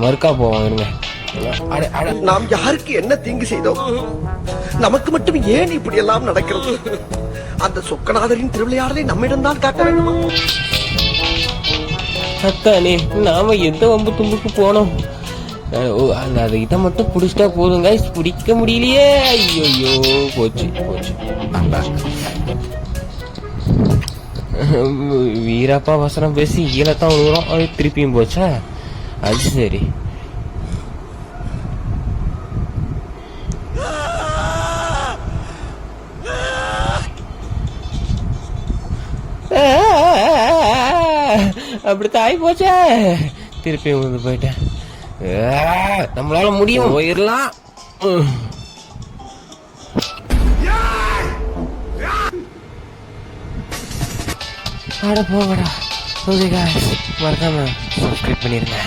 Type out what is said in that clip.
மறுக்கா போவோம் இருங்க. நாம் யாருக்கு என்ன தீங்கு செய்தோம்? நமக்கு மட்டும் ஏன் இப்படி எல்லாம் நடக்கிறது? அந்த சொக்கநாதரின் திருவிளையாடலை நம்மிடம்தான் காட்ட வேண்டுமா? அத்தானே, நாம எந்த வம்பு தும்புக்கு போனோம்? அந்த இதை மட்டும் பிடிச்சிட்டா போதுங்க. பிடிக்க முடியலையே. ஐயோ, போச்சு போச்சு. வீரப்பா வசனம் பேசி ஈழத்தான் விழுறோம். அது திருப்பியும் போச்சா? அது சரி. அப்படி தாய் போச்சே. திருப்பியும் வந்து போயிட்டேன். நம்மளால முடியும். போயிடலாம். அட போகடா. ஓகே गाइस, மறக்காம சப்ஸ்கிரைப் பண்ணிருங்க.